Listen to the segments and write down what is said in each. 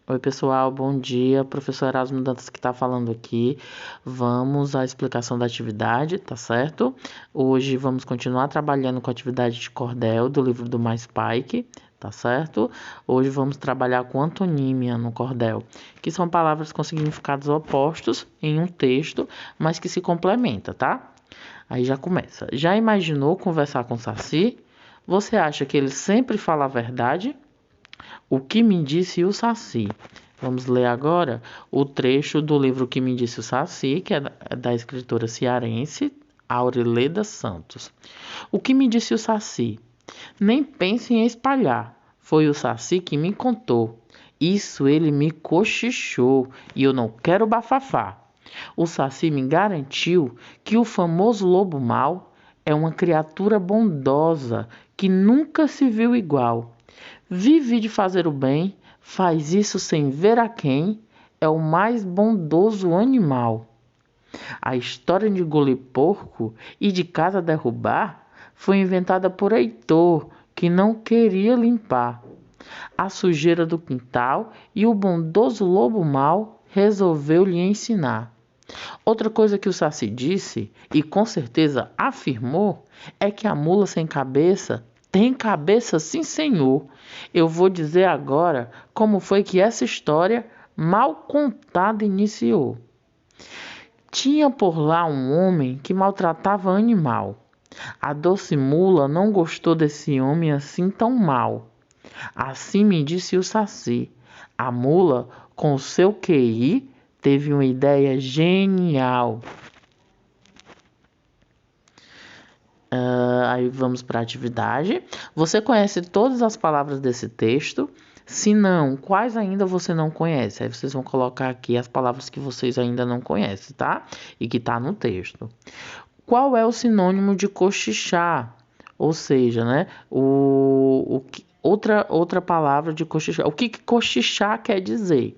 Oi, pessoal, bom dia. Professor Erasmo Dantas que está falando aqui. Vamos à explicação da atividade, tá certo? Hoje vamos continuar trabalhando com a atividade de cordel do livro do Mais Pike, tá certo? Hoje vamos trabalhar com antonímia no cordel, que são palavras com significados opostos em um texto, mas que se complementam, tá? Aí já começa. Já imaginou conversar com Saci? Você acha que ele sempre fala a verdade? O que me disse o Saci? Vamos ler agora o trecho do livro O que me disse o Saci, que é da escritora cearense Aureleda Santos. O que me disse o Saci? Nem pense em espalhar. Foi o Saci que me contou. Isso ele me cochichou e eu não quero bafafá. O Saci me garantiu que o famoso lobo mau é uma criatura bondosa que nunca se viu igual. Vive de fazer o bem, faz isso sem ver a quem, é o mais bondoso animal. A história de engolir porco e de casa derrubar foi inventada por Heitor, que não queria limpar a sujeira do quintal e o bondoso lobo mau resolveu lhe ensinar. Outra coisa que o Saci disse, e com certeza afirmou, é que a mula sem cabeça tem cabeça, sim, senhor. Eu vou dizer agora como foi que essa história mal contada iniciou. Tinha por lá um homem que maltratava animal. A doce mula não gostou desse homem assim tão mal. Assim me disse o Saci. A mula, com o seu QI, teve uma ideia genial. Aí vamos para a atividade. Você conhece todas as palavras desse texto? Se não, quais ainda você não conhece? Aí vocês vão colocar aqui as palavras que vocês ainda não conhecem, tá? E que tá no texto. Qual é o sinônimo de cochichar? Ou seja, né? Outra palavra de cochichar. O que cochichar quer dizer?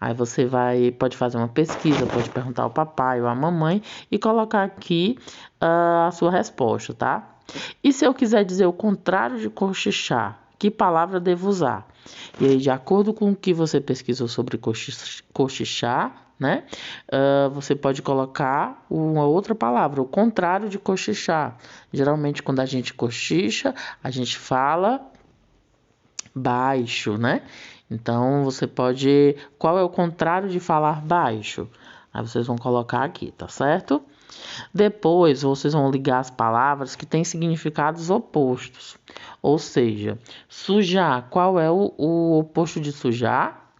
Aí você pode fazer uma pesquisa, pode perguntar ao papai ou à mamãe e colocar aqui a sua resposta, tá? E se eu quiser dizer o contrário de cochichar, que palavra devo usar? E aí, de acordo com o que você pesquisou sobre cochichar, né? Você pode colocar uma outra palavra, o contrário de cochichar. Geralmente, quando a gente cochicha, a gente fala baixo, né? Então, você pode... Qual é o contrário de falar baixo? Aí vocês vão colocar aqui, tá certo? Depois, vocês vão ligar as palavras que têm significados opostos. Ou seja, sujar. Qual é o oposto de sujar?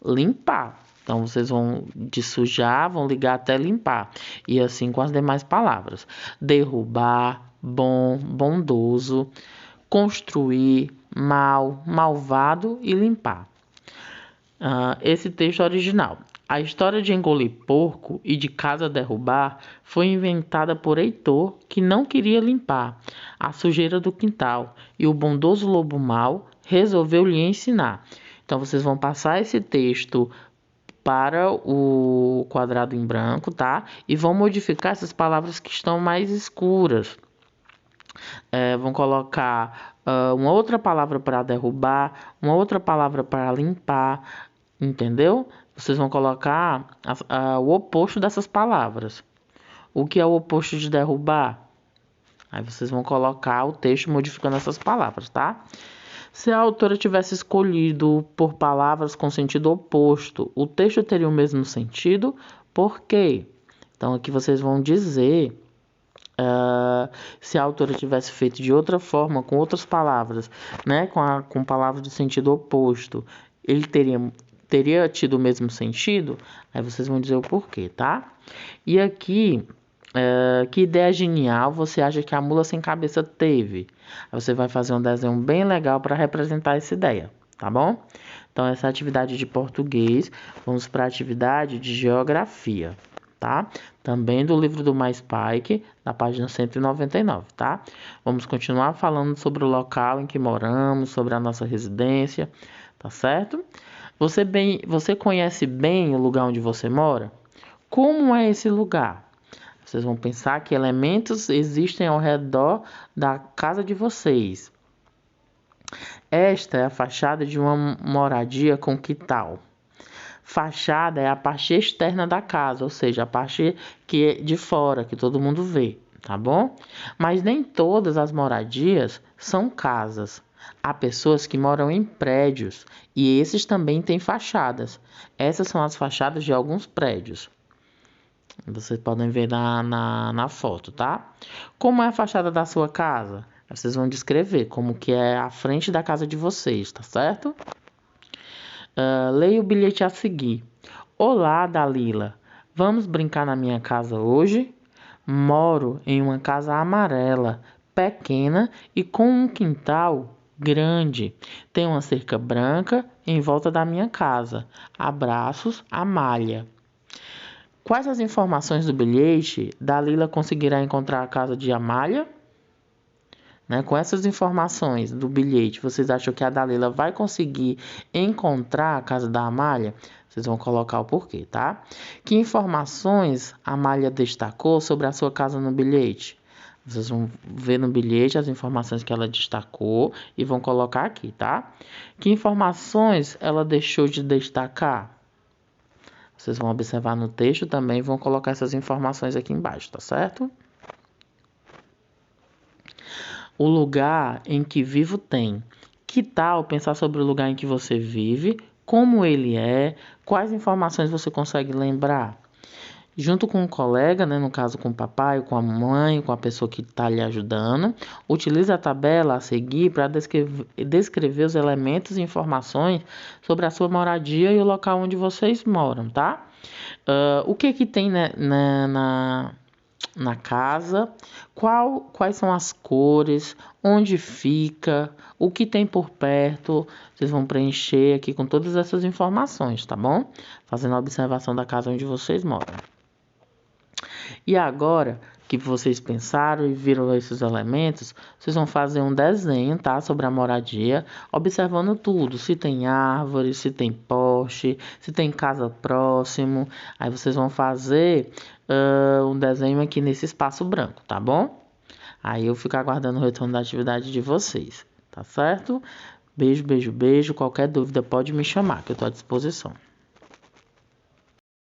Limpar. Então, vocês vão de sujar, vão ligar até limpar. E assim com as demais palavras. Derrubar, bom, bondoso, construir, mal, malvado e limpar. Esse texto original. A história de engolir porco e de casa derrubar foi inventada por Heitor, que não queria limpar a sujeira do quintal, e o bondoso lobo mau resolveu lhe ensinar. Então, vocês vão passar esse texto para o quadrado em branco, tá? E vão modificar essas palavras que estão mais escuras. Vão colocar uma outra palavra para derrubar, uma outra palavra para limpar, entendeu? Vocês vão colocar o oposto dessas palavras. O que é o oposto de derrubar? Aí vocês vão colocar o texto modificando essas palavras, tá? Se a autora tivesse escolhido por palavras com sentido oposto, o texto teria o mesmo sentido? Por quê? Então aqui vocês vão dizer se a autora tivesse feito de outra forma, com outras palavras, né? Com palavras de sentido oposto, ele teria tido o mesmo sentido? Aí vocês vão dizer o porquê, tá? E aqui, que ideia genial você acha que a mula sem cabeça teve? Aí você vai fazer um desenho bem legal para representar essa ideia, tá bom? Então, essa é a atividade de português. Vamos para a atividade de geografia, tá? Também do livro do Mais Pike, na página 199, tá? Vamos continuar falando sobre o local em que moramos, sobre a nossa residência, tá certo? Você conhece bem o lugar onde você mora? Como é esse lugar? Vocês vão pensar que elementos existem ao redor da casa de vocês. Esta é a fachada de uma moradia com quintal. Fachada é a parte externa da casa, ou seja, a parte que é de fora, que todo mundo vê, tá bom? Mas nem todas as moradias são casas. Há pessoas que moram em prédios e esses também têm fachadas. Essas são as fachadas de alguns prédios. Vocês podem ver na foto, tá? Como é a fachada da sua casa? Vocês vão descrever como que é a frente da casa de vocês, tá certo? Leia o bilhete a seguir. Olá, Dalila. Vamos brincar na minha casa hoje? Moro em uma casa amarela, pequena e com um quintal grande. Tem uma cerca branca em volta da minha casa. Abraços, Amália. Quais as informações do bilhete Dalila conseguirá encontrar a casa de Amália? Com essas informações do bilhete, vocês acham que a Dalila vai conseguir encontrar a casa da Amália? Vocês vão colocar o porquê, tá? Que informações a Amália destacou sobre a sua casa no bilhete? Vocês vão ver no bilhete as informações que ela destacou e vão colocar aqui, tá? Que informações ela deixou de destacar? Vocês vão observar no texto também e vão colocar essas informações aqui embaixo, tá certo? O lugar em que vivo tem. Que tal pensar sobre o lugar em que você vive, como ele é, quais informações você consegue lembrar? Junto com um colega, no caso com o papai, com a mãe, com a pessoa que está lhe ajudando, utilize a tabela a seguir para descrever os elementos e informações sobre a sua moradia e o local onde vocês moram, tá? O que tem na casa, quais são as cores, onde fica, o que tem por perto. Vocês vão preencher aqui com todas essas informações, tá bom? Fazendo a observação da casa onde vocês moram. E agora que vocês pensaram e viram esses elementos, vocês vão fazer um desenho, tá? Sobre a moradia, observando tudo. Se tem árvore, se tem poste, se tem casa próximo. Aí vocês vão fazer um desenho aqui nesse espaço branco, tá bom? Aí eu fico aguardando o retorno da atividade de vocês, tá certo? Beijo, beijo, beijo. Qualquer dúvida pode me chamar, que eu estou à disposição.